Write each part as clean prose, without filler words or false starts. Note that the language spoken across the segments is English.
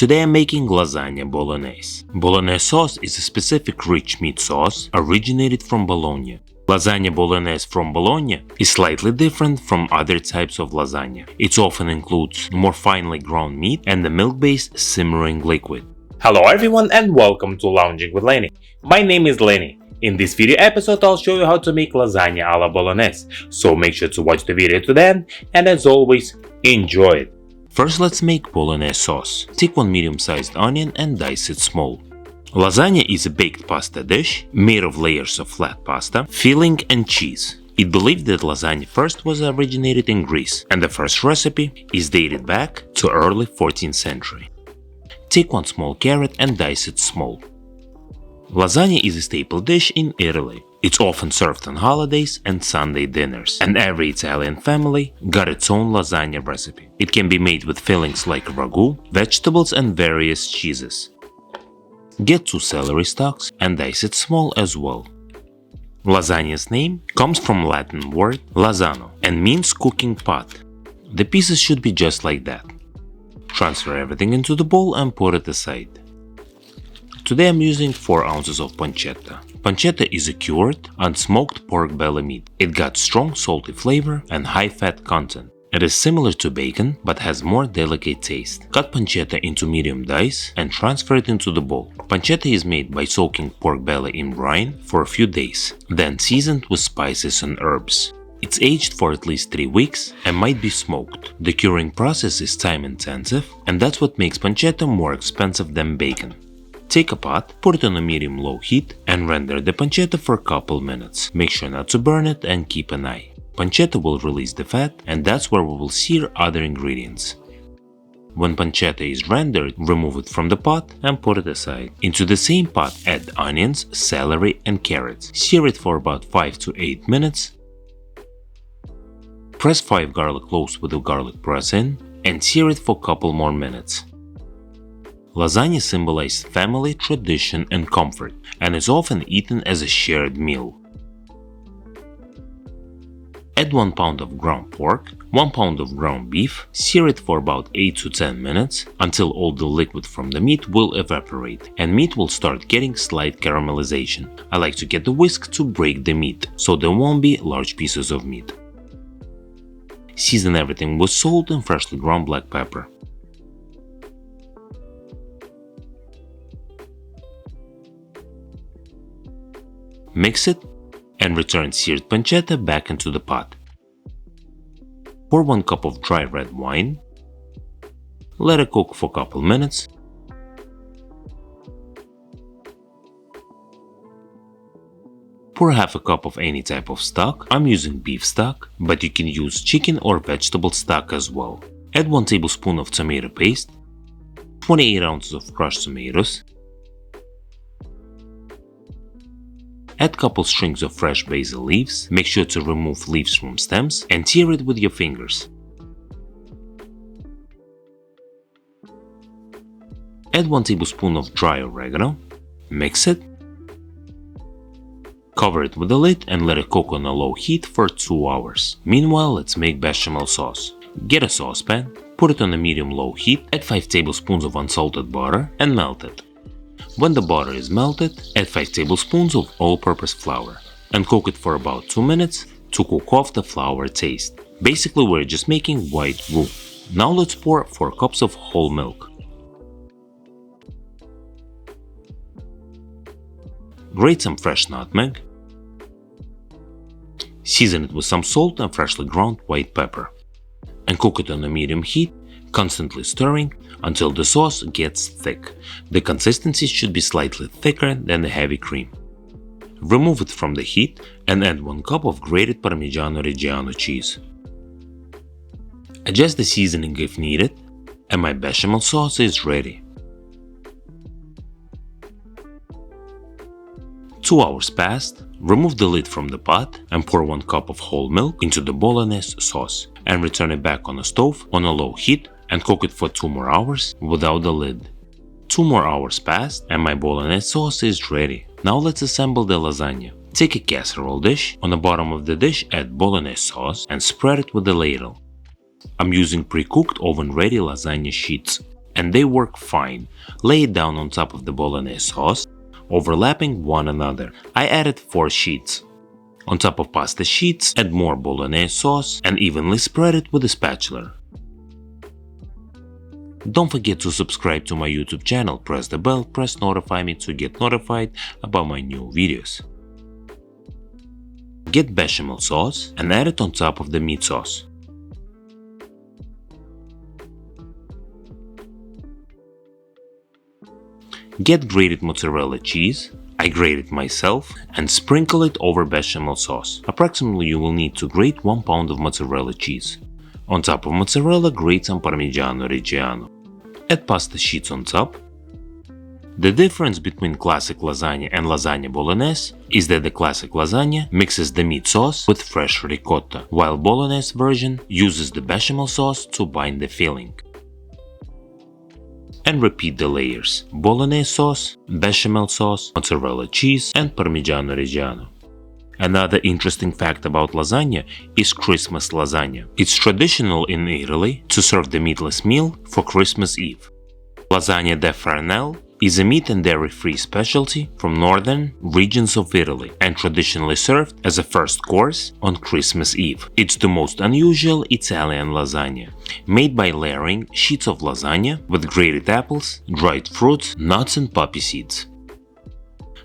Today I'm making Lasagna Bolognese. Bolognese sauce is a specific rich meat sauce originated from Bologna. Lasagna Bolognese from Bologna is slightly different from other types of lasagna. It often includes more finely ground meat and a milk-based simmering liquid. Hello everyone and welcome to Lounging with Lenny. My name is Lenny. In this video episode I'll show you how to make lasagna alla Bolognese, so make sure to watch the video to the end and as always, enjoy it. First let's make Bolognese sauce. Take one medium-sized onion and dice it small. Lasagna is a baked pasta dish made of layers of flat pasta, filling and cheese. It's believed that lasagna first was originated in Greece and the first recipe is dated back to early 14th century. Take one small carrot and dice it small. Lasagna is a staple dish in Italy. It's often served on holidays and Sunday dinners, and every Italian family got its own lasagna recipe. It can be made with fillings like ragu, vegetables and various cheeses. Get 2 celery stalks and dice it small as well. Lasagna's name comes from Latin word lasano and means cooking pot. The pieces should be just like that. Transfer everything into the bowl and put it aside. Today I'm using 4 ounces of pancetta. Pancetta is a cured, unsmoked pork belly meat. It got strong salty flavor and high fat content. It is similar to bacon but has more delicate taste. Cut pancetta into medium dice and transfer it into the bowl. Pancetta is made by soaking pork belly in brine for a few days, then seasoned with spices and herbs. It's aged for at least 3 weeks and might be smoked. The curing process is time intensive and that's what makes pancetta more expensive than bacon. Take a pot, put it on a medium-low heat and render the pancetta for a couple minutes. Make sure not to burn it and keep an eye. Pancetta will release the fat and that's where we will sear other ingredients. When pancetta is rendered, remove it from the pot and put it aside. Into the same pot add onions, celery and carrots. Sear it for about 5 to 8 minutes. Press 5 garlic cloves with a garlic press in and sear it for a couple more minutes. Lasagna symbolizes family, tradition and comfort and is often eaten as a shared meal. Add 1 pound of ground pork, 1 pound of ground beef, sear it for about 8 to 10 minutes until all the liquid from the meat will evaporate and meat will start getting slight caramelization. I like to get the whisk to break the meat so there won't be large pieces of meat. Season everything with salt and freshly ground black pepper. Mix it and return seared pancetta back into the pot. Pour 1 cup of dry red wine. Let it cook for a couple minutes. Pour half a cup of any type of stock. I'm using beef stock, but you can use chicken or vegetable stock as well. Add 1 tablespoon of tomato paste, 28 ounces of crushed tomatoes. Add couple strings of fresh basil leaves, make sure to remove leaves from stems and tear it with your fingers. Add 1 tablespoon of dry oregano, mix it. Cover it with a lid and let it cook on a low heat for 2 hours. Meanwhile, let's make bechamel sauce. Get a saucepan, put it on a medium-low heat, add 5 tablespoons of unsalted butter and melt it. When the butter is melted, add 5 tablespoons of all-purpose flour and cook it for about 2 minutes to cook off the flour taste. Basically, we're just making white roux. Now let's pour 4 cups of whole milk. Grate some fresh nutmeg. Season it with some salt and freshly ground white pepper. And cook it on a medium heat, constantly stirring until the sauce gets thick. The consistency should be slightly thicker than the heavy cream. Remove it from the heat and add 1 cup of grated Parmigiano Reggiano cheese. Adjust the seasoning if needed, and my bechamel sauce is ready. 2 hours passed, remove the lid from the pot and pour 1 cup of whole milk into the Bolognese sauce and return it back on the stove on a low heat and cook it for 2 more hours without the lid. 2 more hours passed and my Bolognese sauce is ready. Now let's assemble the lasagna. Take a casserole dish, on the bottom of the dish add Bolognese sauce and spread it with a ladle. I'm using pre-cooked oven-ready lasagna sheets. and they work fine. Lay it down on top of the bolognese sauce, overlapping one another. I added 4 sheets. On top of pasta sheets, add more bolognese sauce and evenly spread it with a spatula. Don't forget to subscribe to my YouTube channel, press the bell, press notify me to get notified about my new videos. Get bechamel sauce and add it on top of the meat sauce. Get grated mozzarella cheese, I grate it myself, and sprinkle it over bechamel sauce. Approximately you will need to grate 1 pound of mozzarella cheese. On top of mozzarella, grate some Parmigiano Reggiano. Add pasta sheets on top. The difference between classic lasagna and lasagna bolognese is that the classic lasagna mixes the meat sauce with fresh ricotta, while bolognese version uses the bechamel sauce to bind the filling. And repeat the layers: bolognese sauce, bechamel sauce, mozzarella cheese, and Parmigiano Reggiano. Another interesting fact about lasagna is Christmas lasagna. It's traditional in Italy to serve the meatless meal for Christmas Eve. Lasagna da Farnell is a meat and dairy-free specialty from northern regions of Italy and traditionally served as a first course on Christmas Eve. It's the most unusual Italian lasagna, made by layering sheets of lasagna with grated apples, dried fruits, nuts and poppy seeds.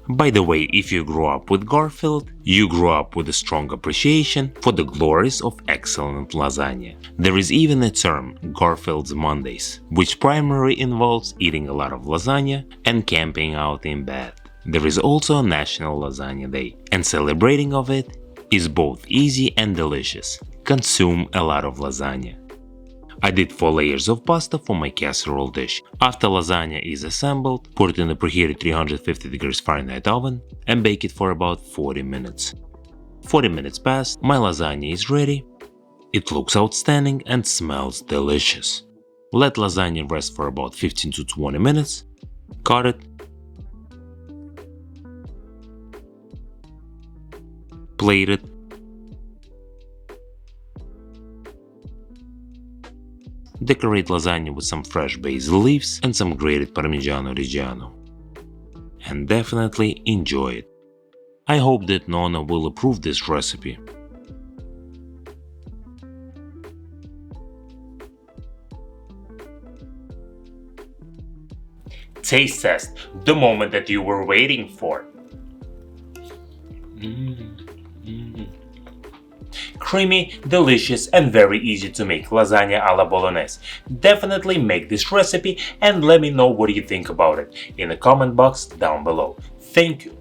By the way, if you grew up with Garfield, you grew up with a strong appreciation for the glories of excellent lasagna. There is even a term, Garfield's Mondays, which primarily involves eating a lot of lasagna and camping out in bed. There is also a National Lasagna Day, and celebrating of it is both easy and delicious. Consume a lot of lasagna. I did 4 layers of pasta for my casserole dish. After lasagna is assembled, put it in a preheated 350 degrees Fahrenheit oven and bake it for about 40 minutes. 40 minutes passed, my lasagna is ready. It looks outstanding and smells delicious. Let lasagna rest for about 15 to 20 minutes. Cut it. Plate it. Decorate lasagna with some fresh basil leaves and some grated Parmigiano Reggiano. And definitely enjoy it. I hope that Nonna will approve this recipe. Taste test, the moment that you were waiting for. Creamy, delicious and very easy to make lasagna alla bolognese. Definitely make this recipe and let me know what you think about it in the comment box down below. Thank you.